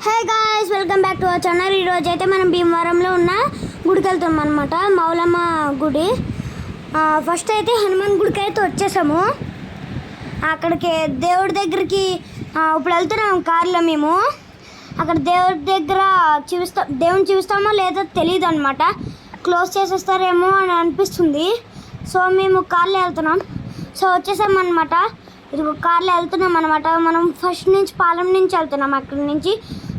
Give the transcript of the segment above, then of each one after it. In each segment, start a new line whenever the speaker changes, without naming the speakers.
Hey guys, welcome back to our channel. ఈరోజు అయితే మనం భీమవరంలో ఉన్న గుడికి వెళ్తాం అనమాట, మౌలమ్మ గుడి. ఫస్ట్ అయితే హనుమాన్ గుడికి అయితే వచ్చేసాము. అక్కడికి దేవుడి దగ్గరికి ఇప్పుడు వెళ్తున్నాం కార్లో మేము. అక్కడ దేవుడి దగ్గర దేవుని చూపిస్తామో లేదో తెలియదు అనమాట, క్లోజ్ చేసేస్తారేమో అని అనిపిస్తుంది. సో మేము కార్లో వెళ్తున్నాం. సో వచ్చేసామన్నమాట. ఇది కార్లో వెళ్తున్నాం అనమాట. మనం ఫస్ట్ నుంచి పాలెం నుంచి వెళ్తున్నాం అక్కడి నుంచి.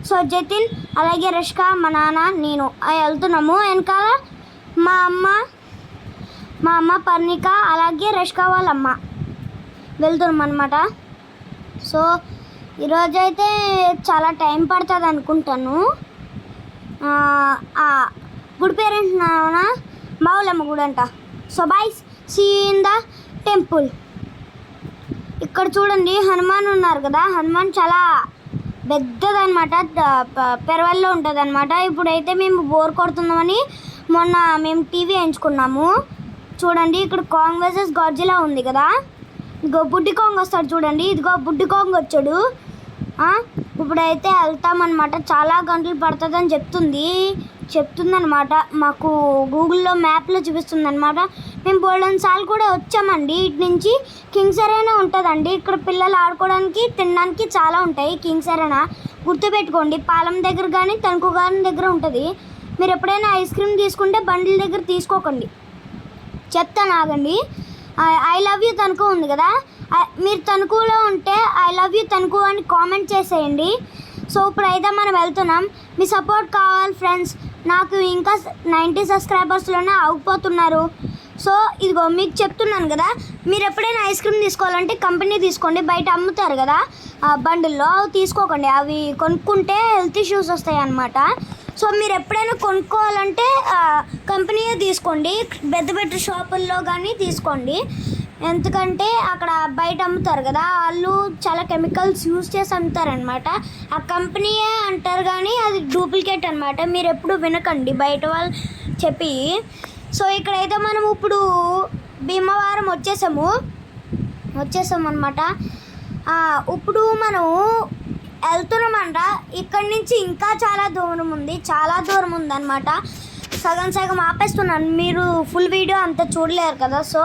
సో జతిన్, అలాగే రష్క, మా నాన్న, నేను వెళ్తున్నాము. వెనకాల మా అమ్మ పర్ణిక, అలాగే రష్క వాళ్ళ అమ్మ వెళ్తున్నాం అనమాట. సో ఈరోజైతే చాలా టైం పడుతుంది అనుకుంటాను. గుడి పేరెంట్ మౌలమ్మ గుడి అంట. So boys, see in the temple. ఇక్కడ చూడండి హనుమాన్ ఉన్నారు కదా, హనుమాన్ చాలా పెద్దదన్నమాట, పెరవల్లో ఉంటుంది అనమాట. ఇప్పుడైతే మేము బోర్ కొడుతుందామని మొన్న మేము టీవీ వేయించుకున్నాము. చూడండి ఇక్కడ కాంగ్ వర్సెస్ గాడ్జిలా ఉంది కదా, ఇదిగో బుడ్డి కాంగ్ వస్తాడు చూడండి, ఇదిగో బుడ్డి కాంగ్ వచ్చాడు. ఇప్పుడైతే వెళ్తామన్నమాట. చాలా గంటలు పడుతుందని చెప్తుందన్నమాట. మాకు గూగుల్లో మ్యాప్లో చూపిస్తుంది అనమాట. మేము బోల్డెన్ సార్లు కూడా వచ్చామండి. ఇటు నుంచి కింగ్స్ అరేనా ఉంటుందండి. ఇక్కడ పిల్లలు ఆడుకోవడానికి తినడానికి చాలా ఉంటాయి. కింగ్స్ అరేనా గుర్తుపెట్టుకోండి, పాలెం దగ్గర కానీ తణుకు గారి దగ్గర ఉంటుంది. మీరు ఎప్పుడైనా ఐస్ క్రీమ్ తీసుకుంటే బండిల దగ్గర తీసుకోకండి, చెప్తాను ఆగండి. ఐ లవ్ యూ తణుకు ఉంది కదా, మీరు తణుకులో ఉంటే ఐ లవ్ యూ తణుకు అని కామెంట్ చేసేయండి. సో ఇప్పుడైతే మనం వెళ్తున్నాం. మీ సపోర్ట్ కావాలి ఫ్రెండ్స్. నాకు ఇంకా 90 సబ్స్క్రైబర్స్లోనే ఆగిపోతున్నారు. సో ఇదిగో మీకు చెప్తున్నాను కదా, మీరు ఎప్పుడైనా ఐస్ క్రీమ్ తీసుకోవాలంటే కంపెనీ తీసుకోండి. బయట అమ్ముతారు కదా బండిల్లో, అవి తీసుకోకండి. అవి కొనుక్కుంటే హెల్త్ ఇష్యూస్ వస్తాయి అన్నమాట. సో మీరు ఎప్పుడైనా కొనుక్కోవాలంటే కంపెనీయే తీసుకోండి, పెద్ద షాపుల్లో కానీ తీసుకోండి. ఎందుకంటే అక్కడ బయట అమ్ముతారు కదా, వాళ్ళు చాలా కెమికల్స్ యూజ్ చేసి అమ్ముతారనమాట. ఆ కంపెనీయే అంటారు కానీ అది డూప్లికేట్ అనమాట. మీరు ఎప్పుడు వినకండి బయట వాళ్ళు చెప్పి. సో ఇక్కడైతే మనం ఇప్పుడు భీమవరం వచ్చేసాము అనమాట. ఇప్పుడు మనం వెళ్తున్నామంట. ఇక్కడి నుంచి ఇంకా చాలా దూరం ఉందన్నమాట. సగం ఆపేస్తున్నాను, మీరు ఫుల్ వీడియో అంత చూడలేరు కదా. సో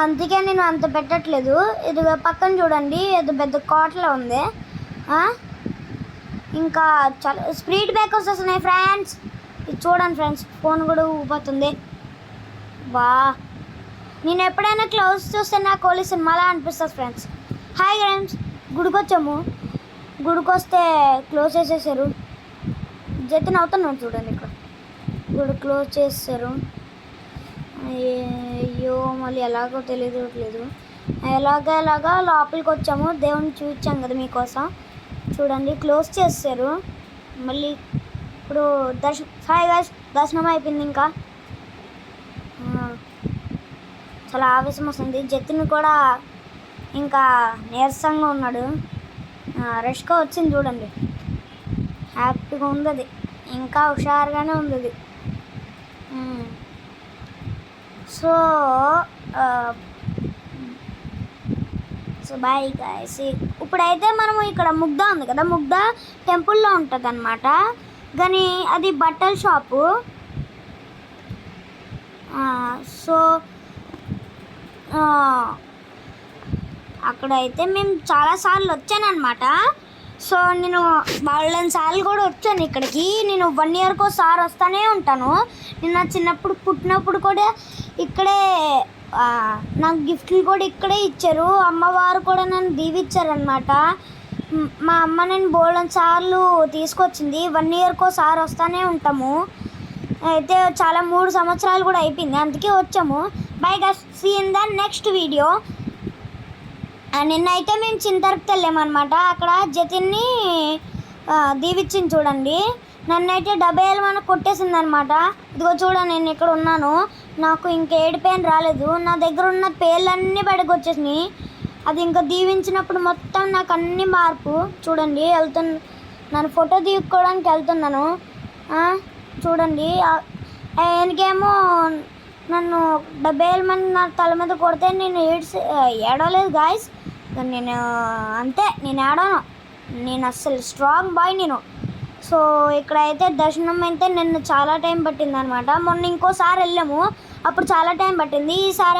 అందుకే నేను అంత పెట్టట్లేదు. ఇది పక్కన చూడండి, ఇది పెద్ద కోటలో ఉంది. ఇంకా చాలా స్పీడ్ బ్రేకర్స్ వస్తున్నాయి ఫ్రెండ్స్. ఇది చూడండి ఫ్రెండ్స్, ఫోన్ కూడా ఊపోతుంది. నేను ఎప్పుడైనా క్లోజ్ చూస్తే నా కోహ్లీ సినిమాలా అనిపిస్తుంది ఫ్రెండ్స్. హాయ్ ఫ్రెండ్స్, గుడికి వచ్చాము. గుడికి వస్తే క్లోజ్ చేసేసారు. జతిన్ అవుతున్నాను చూడండి, ఇక్కడ గుడి క్లోజ్ చేస్తారు. అయ్యో మళ్ళీ ఎలాగో తెలియట్లేదు. ఎలాగా లోపలికి వచ్చాము, దేవుని చూపించాం కదా మీకోసం. చూడండి క్లోజ్ చేస్తారు మళ్ళీ. ఇప్పుడు దర్శనం అయిపోయింది. ఇంకా చాలా ఆవేశం వస్తుంది. జతిన్ కూడా ఇంకా నీరసంగా ఉన్నాడు. రష్క వచ్చింది చూడండి, హ్యాపీగా ఉంది. అది ఇంకా హుషారుగానే ఉంది అది. So bye guys. ఇప్పుడైతే మనము ఇక్కడ ముగ్ధ ఉంది కదా, ముగ్ధ టెంపుల్లో ఉంటుంది అనమాట. కానీ అది బట్టల షాపు. సో అక్కడైతే మేము చాలాసార్లు వచ్చానమాట. సో నేను వాళ్ళని సార్లు కూడా వచ్చాను ఇక్కడికి. నేను 1 ఇయర్కి ఒకసారి వస్తూనే ఉంటాను. నేను చిన్నప్పుడు పుట్టినప్పుడు కూడా ఇక్కడే నాకు గిఫ్ట్లు కూడా ఇక్కడే ఇచ్చారు. అమ్మవారు కూడా నన్ను దీవిచ్చారనమాట. మా అమ్మ నేను బోల్డెన్ సార్లు తీసుకొచ్చింది. 1 ఇయర్కి ఒకసారి వస్తూనే ఉంటాము. అయితే చాలా 3 సంవత్సరాలు కూడా అయిపోయింది, అందుకే వచ్చాము. Bye guys, see in the next video. నిన్నైతే మేము చింతరకు వెళ్ళామన్నమాట. అక్కడ జతిన్ని దీవిచ్చింది చూడండి. నన్నైతే 70 మనకు కొట్టేసింది అనమాట. ఇదిగో చూడండి, నేను ఇక్కడ ఉన్నాను. నాకు ఇంకా ఏడు పెయిన్ రాలేదు. నా దగ్గర ఉన్న పేర్లన్నీ బయటకు వచ్చేసినాయి. అది ఇంకా దీవించినప్పుడు మొత్తం నాకు అన్ని మార్పు. చూడండి నన్ను ఫోటో తీసుకోవడానికి వెళ్తున్నాను. చూడండి ఆయనకేమో నన్ను 70 మంది నా తల మీద కొడితే నేను ఏడవలేదు గాయస్. నేను అంతే, నేను ఏడవను. నేను అస్సలు స్ట్రాంగ్ బాయ్. నేను సో ఇక్కడైతే దర్శనం అయితే నిన్న చాలా టైం పట్టింది అనమాట. మొన్న ఇంకోసారి వెళ్ళాము, అప్పుడు చాలా టైం పట్టింది. ఈసారి